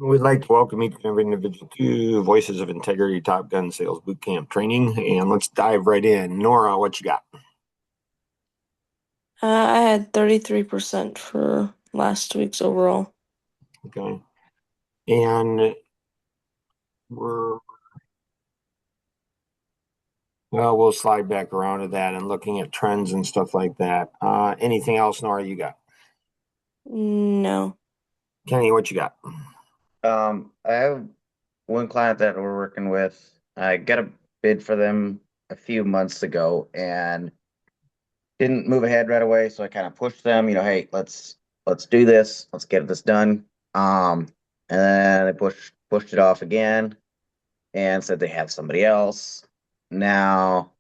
We'd like to welcome each and every individual to Voices of Integrity Top Gun Sales Bootcamp Training, and let's dive right in. Nora, what you got? I had 33% for last week's overall. Okay, and we're we'll slide back around to that and looking at trends and stuff like that. Anything else, Nora? You got? No. Kenny, what you got? I have one client that we're working with. I got a bid for them a few months ago and didn't move ahead right away. So I kind of pushed them, hey, let's do this, let's get this done. And then they pushed it off again and said they have somebody else. Now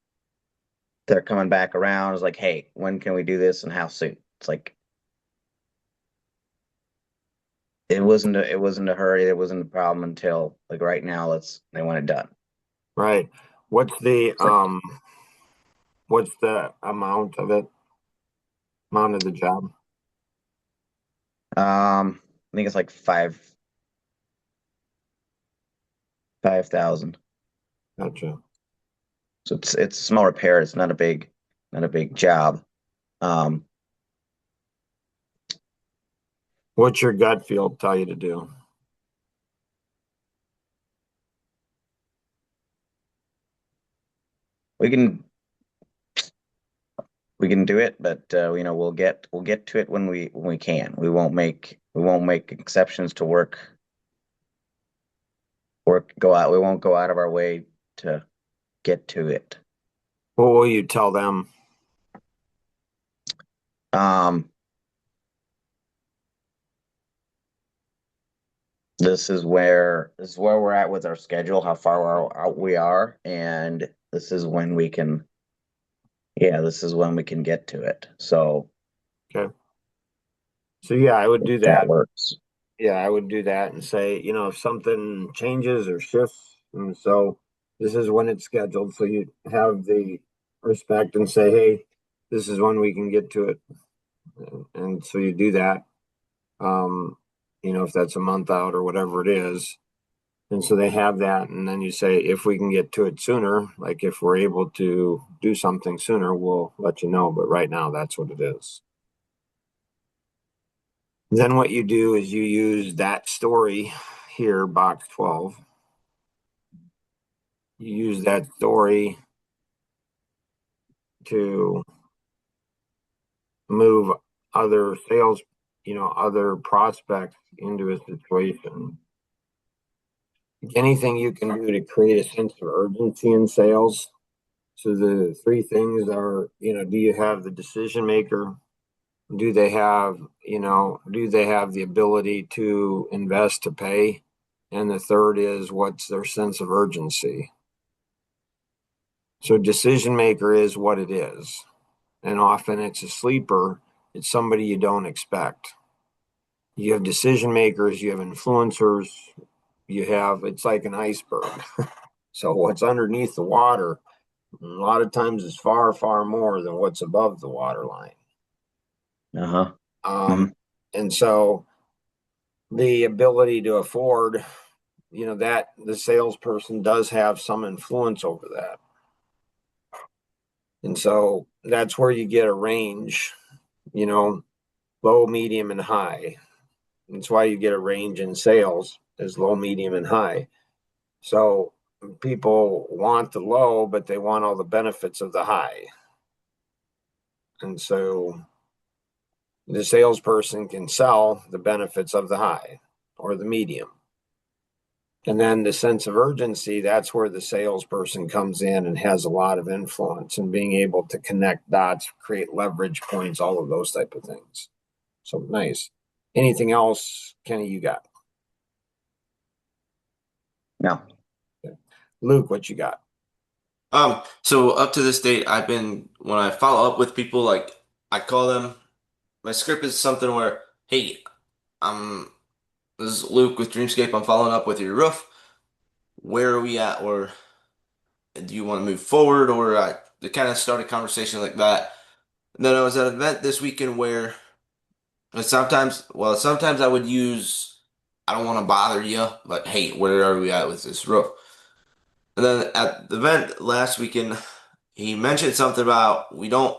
they're coming back around. It's like, hey, when can we do this and how soon? It's like it wasn't a hurry, it wasn't a problem until like right now, they want it done. Right. What's the It's like what's the amount of it? Amount of the job? I think it's like 5,000. Gotcha. So it's a small repair. It's not a big job. Um, What's your gut feel tell you to do? we can we can do it, but we'll get to it when we can. We won't make exceptions to go out. We won't go out of our way to get to it. What will you tell them? Um, this is where we're at with our schedule, how far out we are, and this is when we can get to it. So Okay. So yeah, I would do that that. works. Yeah, I would do that and say, if something changes or shifts, and so this is when it's scheduled. So you have the respect and say, hey, this is when we can get to it. And so you do that, um, if that's a month out or whatever it is. And so they have that. And then you say, if we can get to it sooner, like if we're able to do something sooner, we'll let you know. But right now, that's what it is. Then what you do is you use that story here, box 12. You use that story to move other sales, other prospects into a situation. Anything you can do to create a sense of urgency in sales. So the three things are, do you have the decision maker? Do they have the ability to invest to pay? And the third is what's their sense of urgency? So decision maker is what it is. And often it's a sleeper. It's somebody you don't expect. You have decision makers, you have influencers, it's like an iceberg. So what's underneath the water, a lot of times is far, far more than what's above the water line. Uh-huh. Um, Hmm. and so the ability to afford, that the salesperson does have some influence over that. And so that's where you get a range, you know, low, medium, and high. That's why you get a range in sales is low, medium, and high. So people want the low, but they want all the benefits of the high. And so the salesperson can sell the benefits of the high or the medium. And then the sense of urgency, that's where the salesperson comes in and has a lot of influence and being able to connect dots, create leverage points, all of those type of things. So nice. Anything else, Kenny, you got? No. Okay. Luke, what you got? So up to this date, when I follow up with people, like I call them, my script is something where, hey, I'm this is Luke with Dreamscape. I'm following up with your roof. Where are we at? Or do you want to move forward? Or to kind of start a conversation like that. And then I was at an event this weekend where sometimes I would use I don't want to bother you, but hey, where are we at with this roof? And then at the event last weekend, he mentioned something about we don't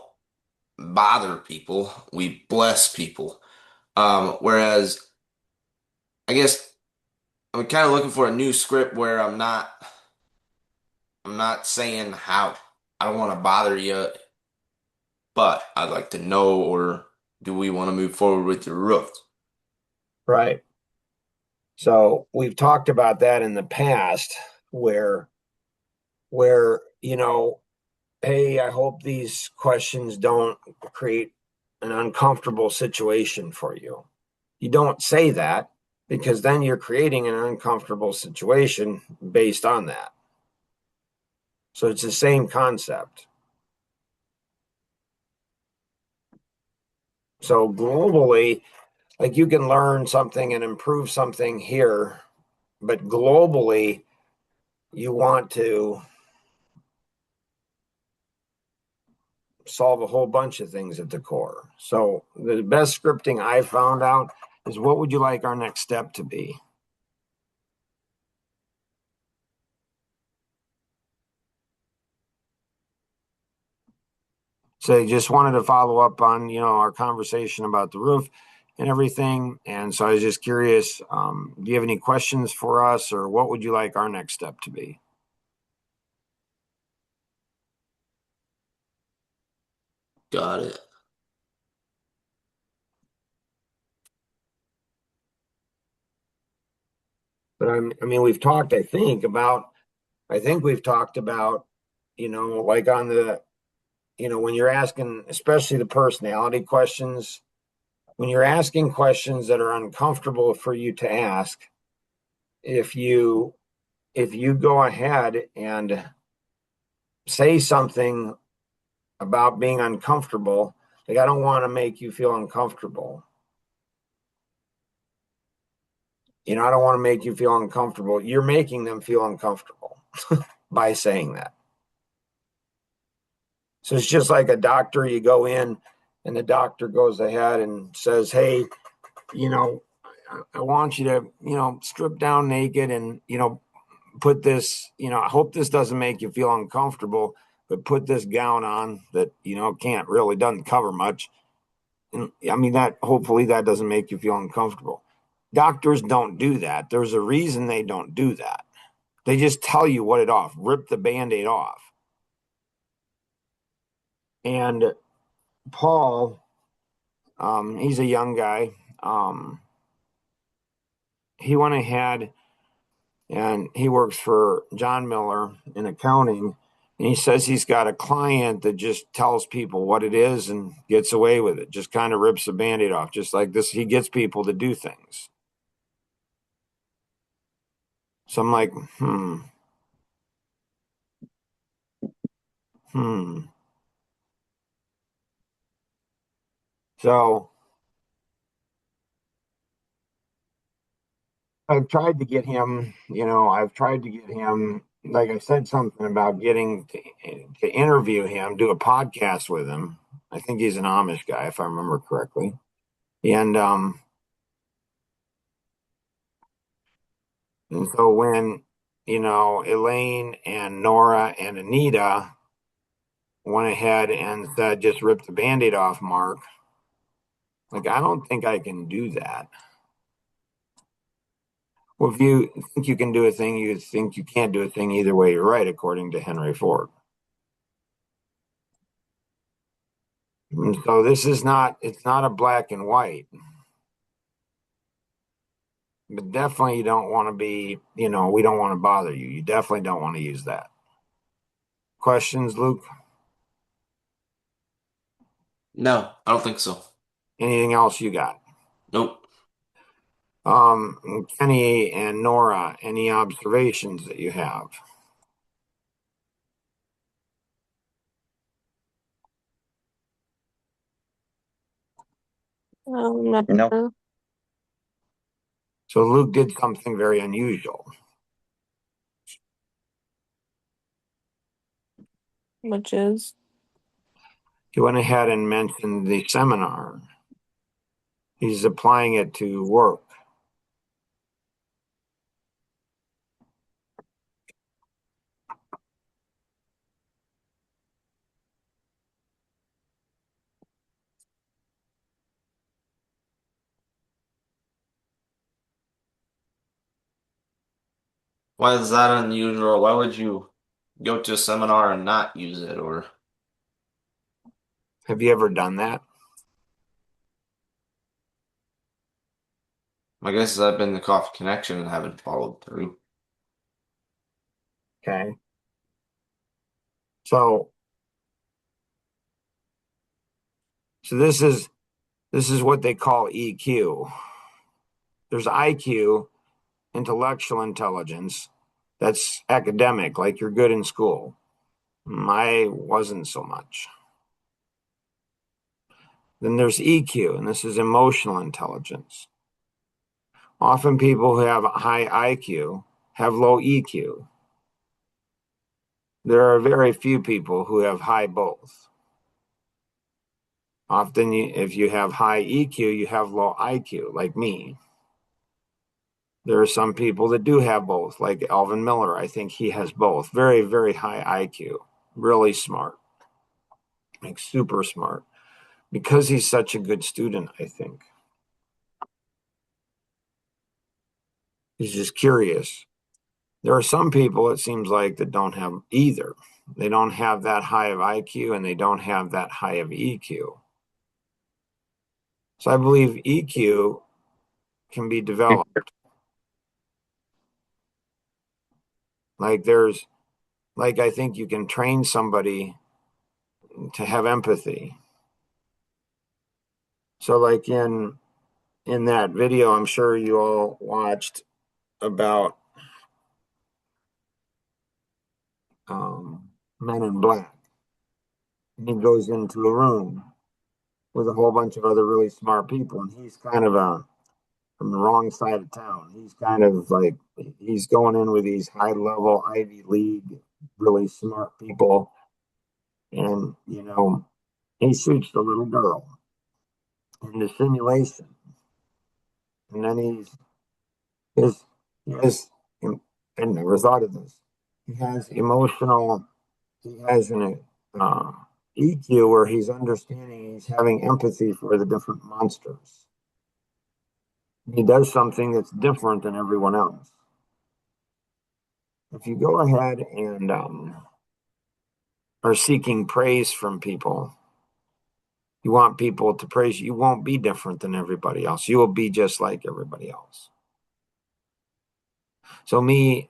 bother people, we bless people. Whereas I guess I'm kind of looking for a new script where I'm not saying how I don't want to bother you, but I'd like to know, or do we want to move forward with your roof? Right. So we've talked about that in the past where hey, I hope these questions don't create an uncomfortable situation for you. You don't say that because then you're creating an uncomfortable situation based on that. So it's the same concept. So globally, like you can learn something and improve something here, but globally, you want to solve a whole bunch of things at the core. So the best scripting I found out is what would you like our next step to be? So I just wanted to follow up on, our conversation about the roof and everything. And so I was just curious, do you have any questions for us or what would you like our next step to be? Got it. But I mean, I think we've talked about, like on the, when you're asking, especially the personality questions, when you're asking questions that are uncomfortable for you to ask, if you go ahead and say something about being uncomfortable, like I don't want to make you feel uncomfortable. I don't want to make you feel uncomfortable. You're making them feel uncomfortable by saying that. So it's just like a doctor, you go in and the doctor goes ahead and says, "Hey, you know, I want you to, strip down naked and, put this, I hope this doesn't make you feel uncomfortable, but put this gown on that, doesn't cover much." And I mean, that hopefully that doesn't make you feel uncomfortable. Doctors don't do that. There's a reason they don't do that. They just tell you what it off, rip the band-aid off. And Paul, he's a young guy. He went ahead and he works for John Miller in accounting. And he says he's got a client that just tells people what it is and gets away with it, just kind of rips the band-aid off, just like this. He gets people to do things. So I'm like, hmm. So I've tried to get him, like I said, something about getting to interview him, do a podcast with him. I think he's an Amish guy, if I remember correctly. And so when, Elaine and Nora and Anita went ahead and said, just rip the band-aid off, Mark, like, I don't think I can do that. Well, if you think you can do a thing, you think you can't do a thing either way, you're right, according to Henry Ford. And so it's not a black and white, but definitely you don't want to be, we don't want to bother you. You definitely don't want to use that. Questions, Luke? No, I don't think so. Anything else you got? Nope. Kenny and Nora, any observations that you have? Not No, sure, So Luke did something very unusual. which is He went ahead and mentioned the seminar. He's applying it to work. Why is that unusual? Why would you go to a seminar and not use it? Or Have you ever done that? I guess I've been the Coffee Connection and haven't followed through. Okay. So, so this is what they call EQ. There's IQ, intellectual intelligence. That's academic, like you're good in school. I wasn't so much. Then there's EQ, and this is emotional intelligence. Often people who have high IQ have low EQ. There are very few people who have high both. Often, if you have high EQ, you have low IQ, like me. There are some people that do have both, like Alvin Miller. I think he has both. Very, very high IQ, really smart, like super smart, because he's such a good student, I think. He's just curious. There are some people, it seems like, that don't have either. They don't have that high of IQ and they don't have that high of EQ. So I believe EQ can be developed. Like I think you can train somebody to have empathy. So like in that video I'm sure you all watched about Men in Black. And he goes into a room with a whole bunch of other really smart people, and he's kind of from the wrong side of town. He's kind of like he's going in with these high level Ivy League, really smart people, and he shoots the little girl in the simulation, and then his he has I never thought of this. He has emotional. He has an uh, EQ where he's understanding. He's having empathy for the different monsters. He does something that's different than everyone else. If you go ahead and are seeking praise from people, you want people to praise you, you won't be different than everybody else. You will be just like everybody else. So, me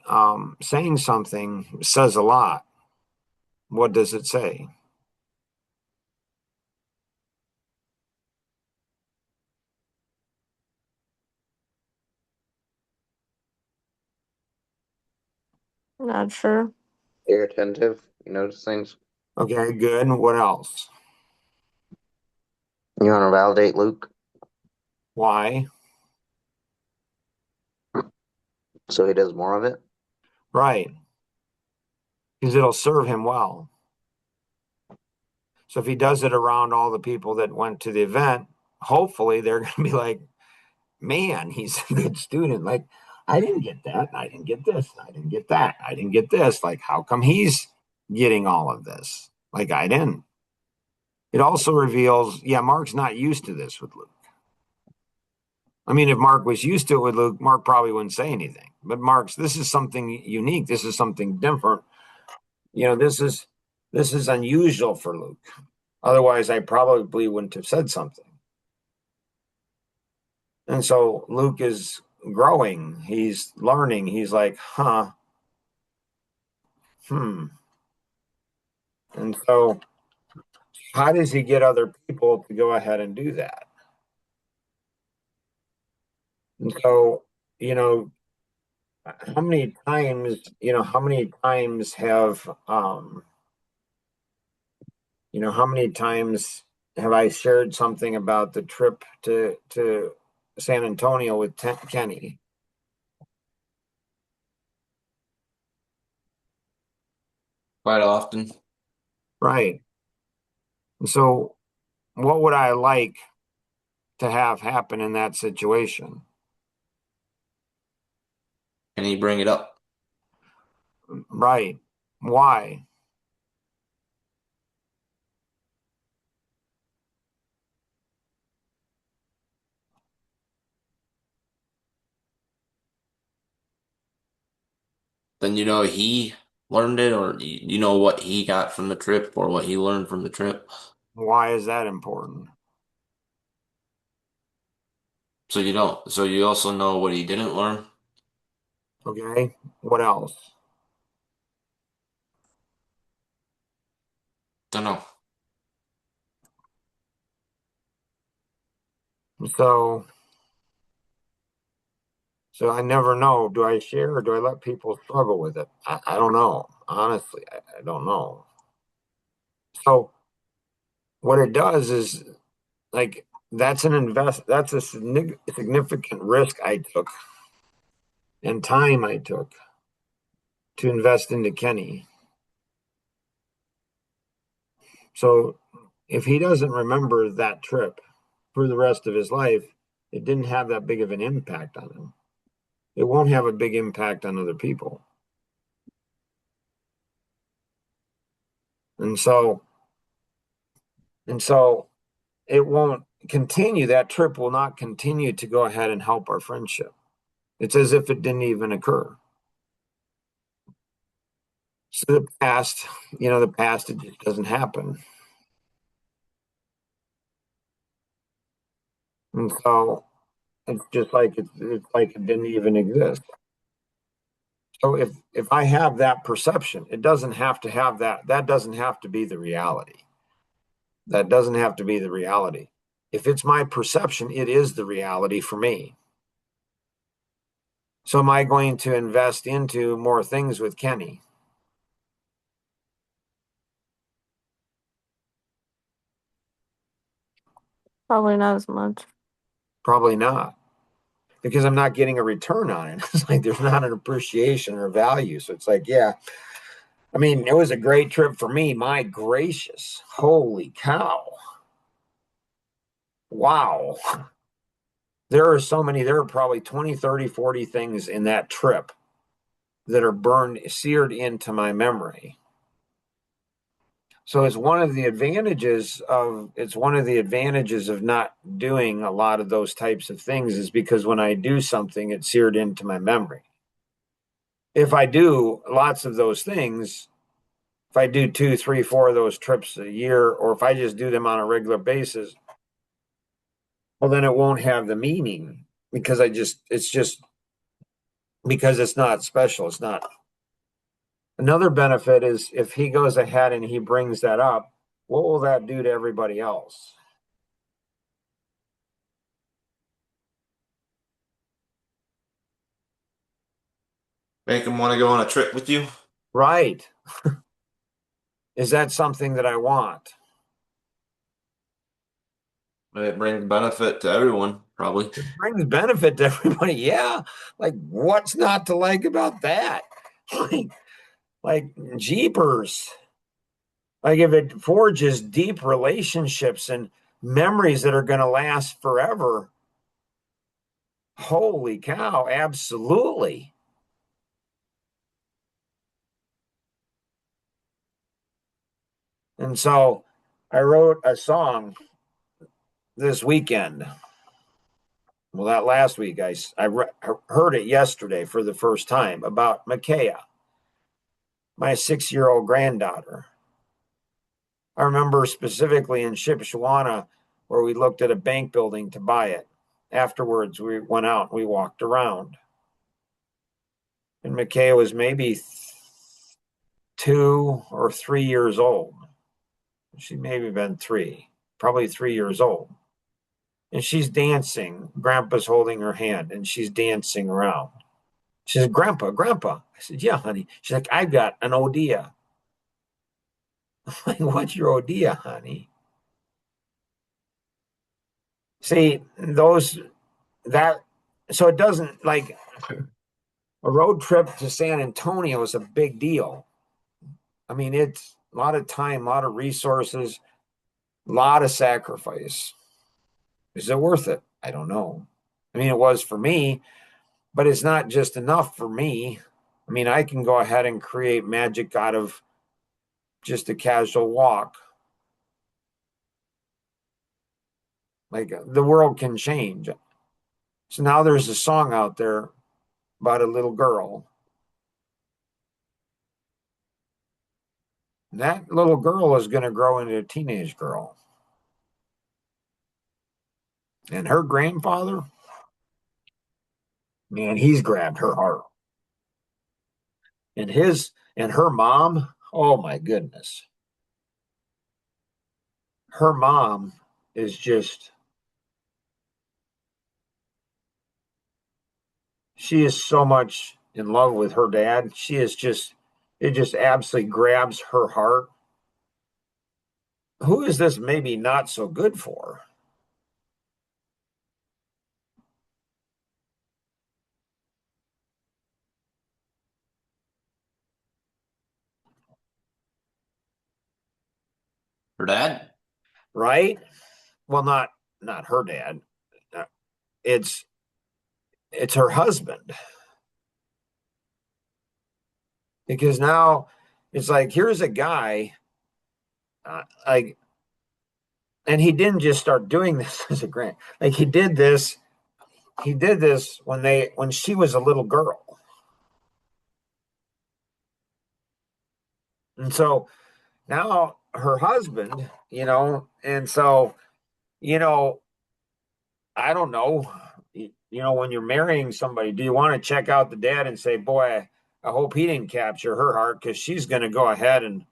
saying something says a lot. What does it say? Not sure. You're attentive, you notice things. Okay, good. What else? You want to validate Luke Why? so he does more of it? Right. Because it'll serve him well. So, if he does it around all the people that went to the event, hopefully they're going to be like, man, he's a good student. Like, I didn't get that. I didn't get this. I didn't get that. I didn't get this. Like, how come he's getting all of this? Like, I didn't. It also reveals, yeah, Mark's not used to this with Luke. I mean, if Mark was used to it with Luke, Mark probably wouldn't say anything. But this is something unique. This is something different. This is unusual for Luke. Otherwise, I probably wouldn't have said something. And so Luke is growing. He's learning. He's like, huh, hmm. And so, how does he get other people to go ahead and do that? And so, you know, how many times how many times have I shared something about the trip to San Antonio with Kenny? Quite often. Right. And so, what would I like to have happen in that situation? And you bring it up. Right. Why? then you know he learned it, or you know what he got from the trip, or what he learned from the trip. Why is that important? So you don't. So you also know what he didn't learn. Okay. What else? Don't know. So, so I never know. Do I share or do I let people struggle with it? I don't know. Honestly, I don't know. So what it does is like that's a significant risk I took and time I took to invest into Kenny. So if he doesn't remember that trip for the rest of his life, it didn't have that big of an impact on him. It won't have a big impact on other people. And so and so it won't continue. That trip will not continue to go ahead and help our friendship. It's as if it didn't even occur. So the past, the past, it just doesn't happen. And so it's just like it's like it didn't even exist. So if I have that perception, it doesn't have to have that. That doesn't have to be the reality. That doesn't have to be the reality. If it's my perception, it is the reality for me. So am I going to invest into more things with Kenny? Probably not as much. Probably not, because I'm not getting a return on it. It's like there's not an appreciation or value. So it's like, yeah, I mean, it was a great trip for me. My gracious, holy cow. Wow. There are probably 20, 30, 40 things in that trip that are seared into my memory. So it's one of the advantages of not doing a lot of those types of things is because when I do something, it's seared into my memory. If I do lots of those things, if I do two, three, four of those trips a year, or if I just do them on a regular basis, well, then it won't have the meaning because it's just because it's not special. It's not. Another benefit is if he goes ahead and he brings that up, what will that do to everybody else? Make him want to go on a trip with you. Right. Is that something that I want? It brings benefit to everyone, probably. It brings benefit to everybody. Yeah. Like, what's not to like about that? Like, like jeepers. Like, if it forges deep relationships and memories that are going to last forever, holy cow, absolutely. And so I wrote a song this weekend. Well, that last week, I heard it yesterday for the first time about Micaiah, my 6-year-old granddaughter. I remember specifically in Shipshewana where we looked at a bank building to buy it. Afterwards, we went out and we walked around. And Micaiah was maybe 2 or 3 years old. She maybe been three, probably 3 years old. And she's dancing. Grandpa's holding her hand and she's dancing around. She says, Grandpa, Grandpa. I said, yeah, honey. She's like, I've got an Odia. I'm like, what's your Odia, honey? See, so it doesn't like a road trip to San Antonio is a big deal. I mean, it's a lot of time, a lot of resources, a lot of sacrifice. Is it worth it? I don't know. I mean, it was for me, but it's not just enough for me. I mean, I can go ahead and create magic out of just a casual walk. Like the world can change. So now there's a song out there about a little girl That little girl is going to grow into a teenage girl. And her grandfather, man, he's grabbed her heart. And her mom, oh my goodness. Her mom is just, she is so much in love with her dad. It just absolutely grabs her heart. Who is this maybe not so good for? Her dad? Right? Well, not her dad. Uh, It's it's her husband. Because now it's like here's a guy like, and he didn't just start doing this as a grant. Like he did this when she was a little girl. And so now her husband, and so, you know, I don't know, when you're marrying somebody, do you want to check out the dad and say, boy, I hope he didn't capture her heart because she's going to go ahead and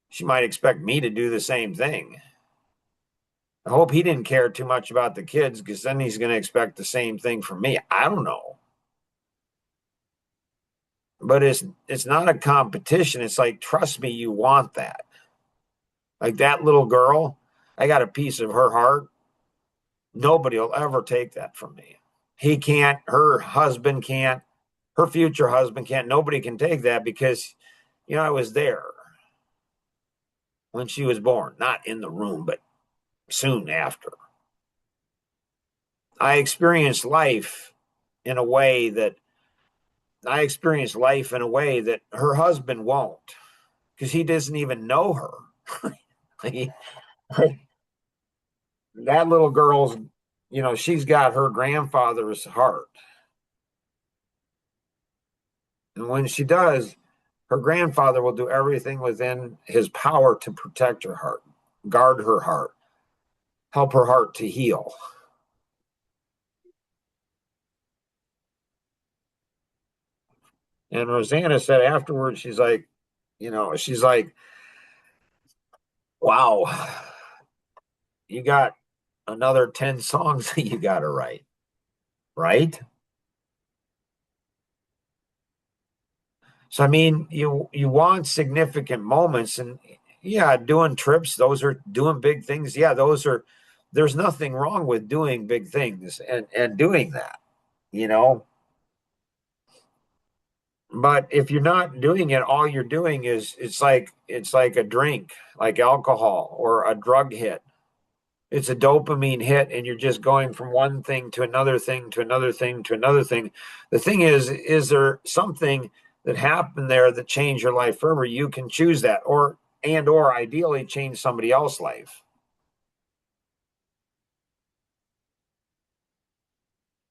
she might expect me to do the same thing. I hope he didn't care too much about the kids because then he's going to expect the same thing from me. I don't know. But it's not a competition. It's like, trust me, you want that. Like that little girl, I got a piece of her heart. Nobody will ever take that from me. He can't, her husband can't, her future husband can't. Nobody can take that because, I was there when she was born, not in the room, but soon after. I experienced life in a way that her husband won't because he doesn't even know her. He- that little girl's, she's got her grandfather's heart. And when she does, her grandfather will do everything within his power to protect her heart, guard her heart, help her heart to heal. And Rosanna said afterwards, she's like, wow, you got another 10 songs that you got to write, right? So, I mean, you want significant moments, and yeah, doing trips, those are doing big things. Yeah, there's nothing wrong with doing big things and doing that, you know. But if you're not doing it, all you're doing is it's like a drink, like alcohol or a drug hit. It's a dopamine hit, and you're just going from one thing to another thing to another thing to another thing. The thing is there something that happened there that changed your life forever? You can choose that, or ideally change somebody else's life.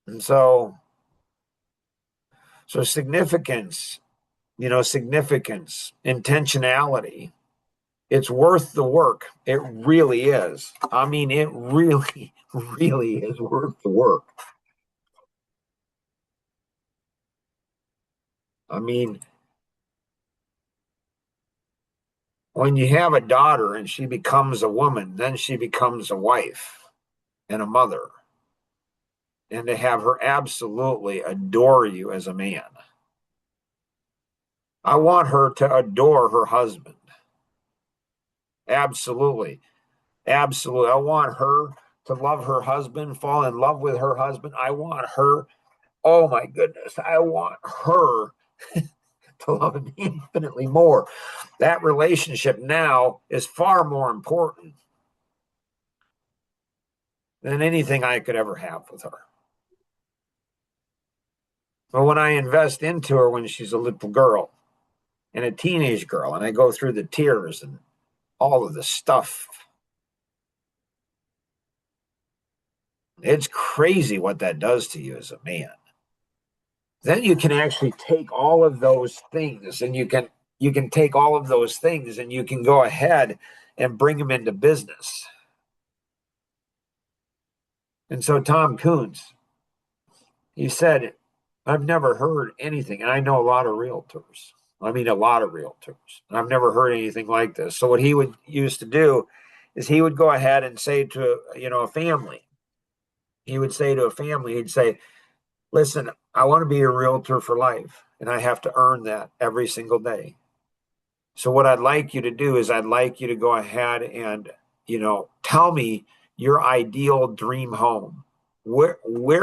And so significance, intentionality. It's worth the work. It really is. I mean, it really, really is worth the work. I mean, when you have a daughter and she becomes a woman, then she becomes a wife and a mother. And to have her absolutely adore you as a man. I want her to adore her husband. Absolutely. Absolutely. I want her to love her husband, fall in love with her husband. I want her, oh my goodness, I want her to love him infinitely more. That relationship now is far more important than anything I could ever have with her. But when I invest into her when she's a little girl and a teenage girl, and I go through the tears and all of the stuff, it's crazy what that does to you as a man. Then you can actually take all of those things and you can you can take all of those things and you can go ahead and bring them into business. And so Tom Coons, he said, I've never heard anything. And I know a lot of realtors. I mean, a lot of realtors. I've never heard anything like this. So what he would used to do is he would go ahead and say to, a family, he'd say, listen, I want to be a realtor for life, and I have to earn that every single day. So what I'd like you to do is I'd like you to go ahead and, tell me your ideal dream home. Where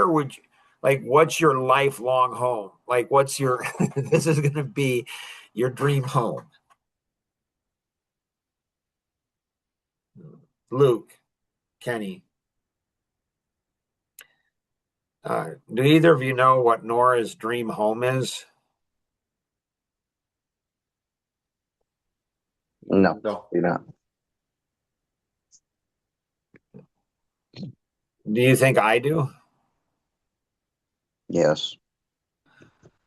would you, like, what's your lifelong home? Like, what's your, this is going to be your dream home. Luke, Kenny, do either of you know what Nora's dream home is? No, No. do not. Do you think I do? Yes.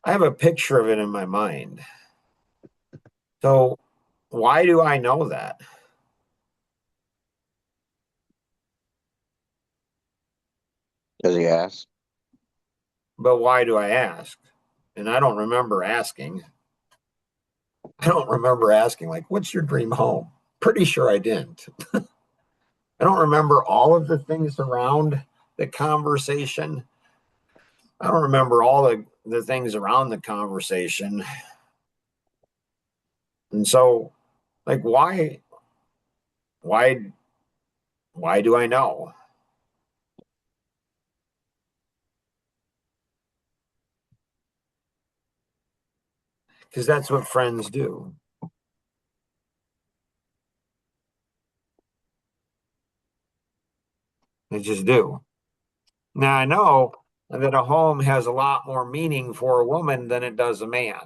I have a picture of it in my mind. So why do I know that? Does he ask? But why do I ask? And I don't remember asking. Like, what's your dream home? Pretty sure I didn't. I don't remember all of the things around the conversation. I don't remember all the things around the conversation. And so, like, why do I know? Because that's what friends do. They just do. Now I know that a home has a lot more meaning for a woman than it does a man.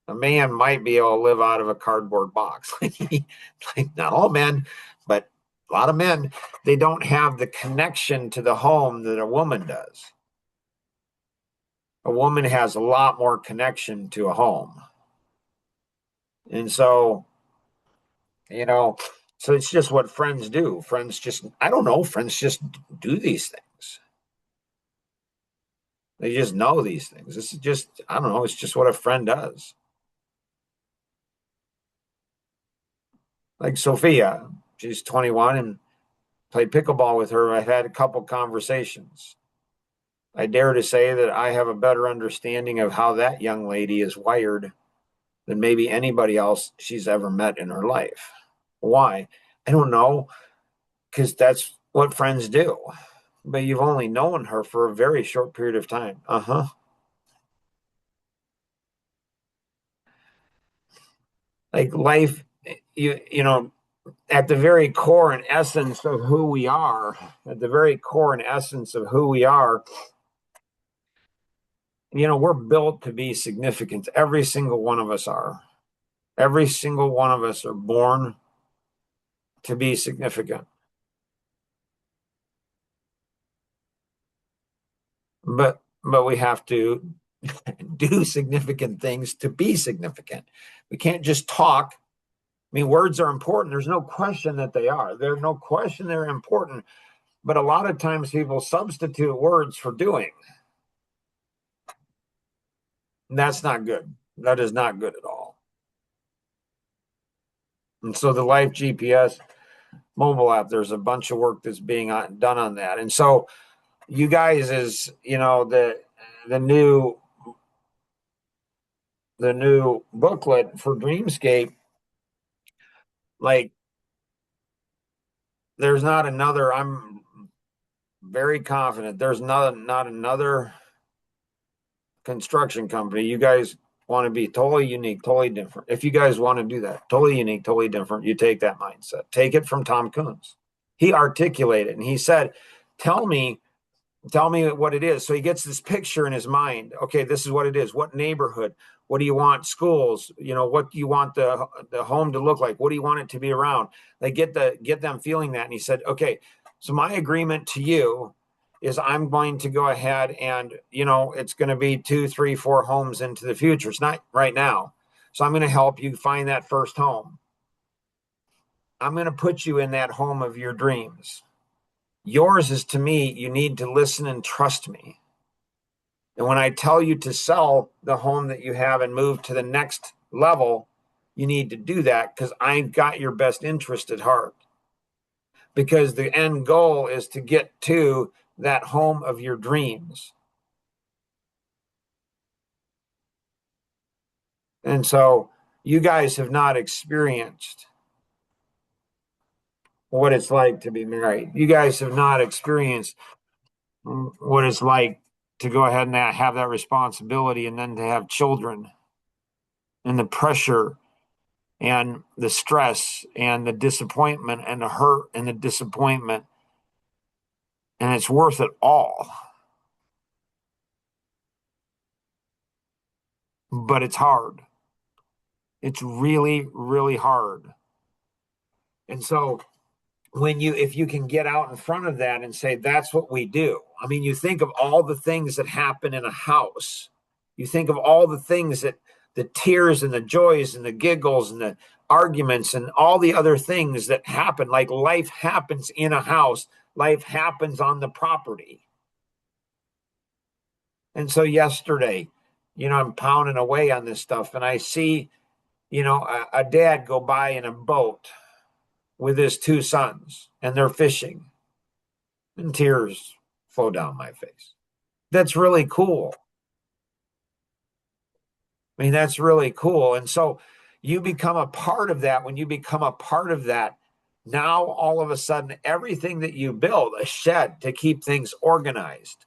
A man might be able to live out of a cardboard box. Like not all men, but a lot of men, they don't have the connection to the home that a woman does. A woman has a lot more connection to a home. And so, so it's just what friends do. Friends just, I don't know, friends just do these things. They just know these things. This is just, I don't know, it's just what a friend does. Like Sophia, she's 21 and played pickleball with her. I've had a couple conversations. I dare to say that I have a better understanding of how that young lady is wired than maybe anybody else she's ever met in her life. Why? I don't know, because that's what friends do. But you've only known her for a very short period of time. Like life, at the very core and essence of who we are, we're built to be significant. Every single one of us are. Every single one of us are born to be significant. But we have to do significant things to be significant. We can't just talk. I mean, words are important. There's no question that they are. There's no question they're important. But a lot of times people substitute words for doing. And that's not good. That is not good at all. And so the Life GPS mobile app, there's a bunch of work that's being done on that. And so you guys is, the new booklet for Dreamscape, like there's not another, I'm very confident there's not another construction company. You guys want to be totally unique, totally different. If you guys want to do that, totally unique, totally different, you take that mindset. Take it from Tom Coons. He articulated and he said, tell me what it is. So he gets this picture in his mind. Okay, this is what it is. What neighborhood? What do you want? Schools? What do you want the home to look like? What do you want it to be around? They get them feeling that. And he said, okay, so my agreement to you is I'm going to go ahead and, it's going to be 2, 3, 4 homes into the future. It's not right now. So I'm going to help you find that first home. I'm going to put you in that home of your dreams. Yours is, to me, you need to listen and trust me. And when I tell you to sell the home that you have and move to the next level, you need to do that because I've got your best interest at heart. Because the end goal is to get to that home of your dreams. And so you guys have not experienced what it's like to be married. You guys have not experienced what it's like to go ahead and have that responsibility and then to have children and the pressure and the stress and the disappointment and the hurt and the disappointment. And it's worth it all. But it's hard. It's really, really hard. And so if you can get out in front of that and say, that's what we do. I mean, you think of all the things that happen in a house. You think of all the things that the tears and the joys and the giggles and the arguments and all the other things that happen, like life happens in a house, life happens on the property. And so yesterday, I'm pounding away on this stuff and I see, a dad go by in a boat with his 2 sons and they're fishing and tears flow down my face. That's really cool. I mean, that's really cool. And so you become a part of that. When you become a part of that, now all of a sudden, everything that you build, a shed to keep things organized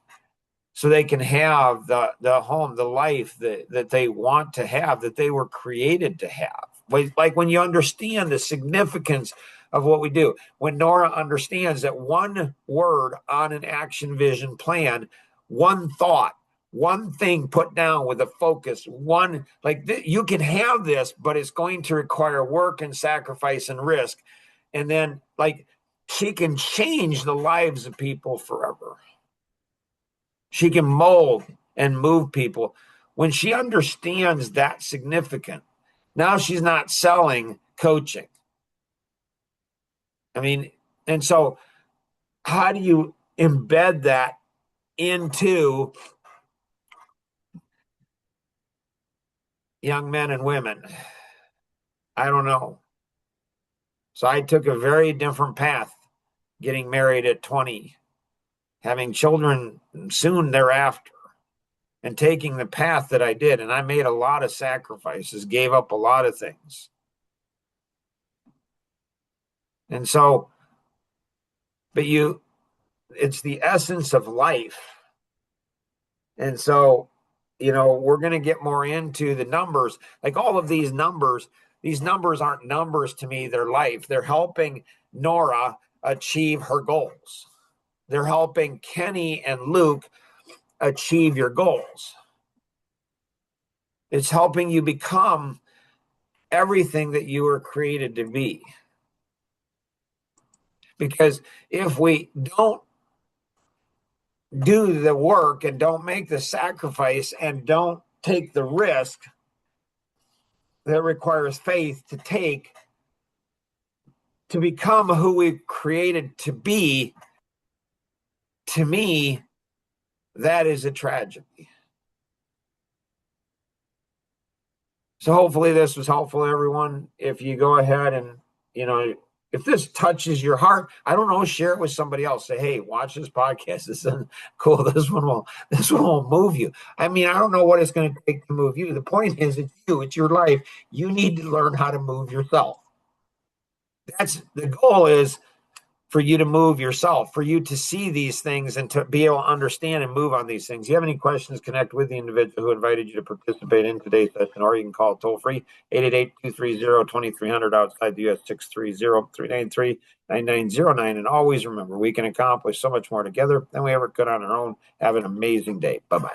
so they can have the home, the life that they want to have, that they were created to have. Like when you understand the significance of what we do, when Nora understands that one word on an action vision plan, one thought, one thing put down with a focus, you can have this, but it's going to require work and sacrifice and risk. And then she can change the lives of people forever. She can mold and move people. When she understands that significant, now she's not selling coaching. I mean, and so how do you embed that into young men and women? I don't know. So I took a very different path, getting married at 20, having children soon thereafter, and taking the path that I did. And I made a lot of sacrifices, gave up a lot of things. And so, it's the essence of life. And so, we're going to get more into the numbers. Like all of these numbers aren't numbers to me, they're life. They're helping Nora achieve her goals. They're helping Kenny and Luke achieve your goals. It's helping you become everything that you were created to be. Because if we don't do the work and don't make the sacrifice and don't take the risk that requires faith to take to become who we've created to be, to me, that is a tragedy. So hopefully this was helpful, everyone. If you go ahead and, if this touches your heart, I don't know, share it with somebody else. Say, hey, watch this podcast. This is cool. This one will move you. I mean, I don't know what it's going to take to move you. The point is, it's you. It's your life. You need to learn how to move yourself. That's the goal, is for you to move yourself, for you to see these things and to be able to understand and move on these things. If you have any questions, connect with the individual who invited you to participate in today's session, or you can call toll free 888-230-2300 outside the U.S. 630-393-9909. And always remember, we can accomplish so much more together than we ever could on our own. Have an amazing day. Bye-bye.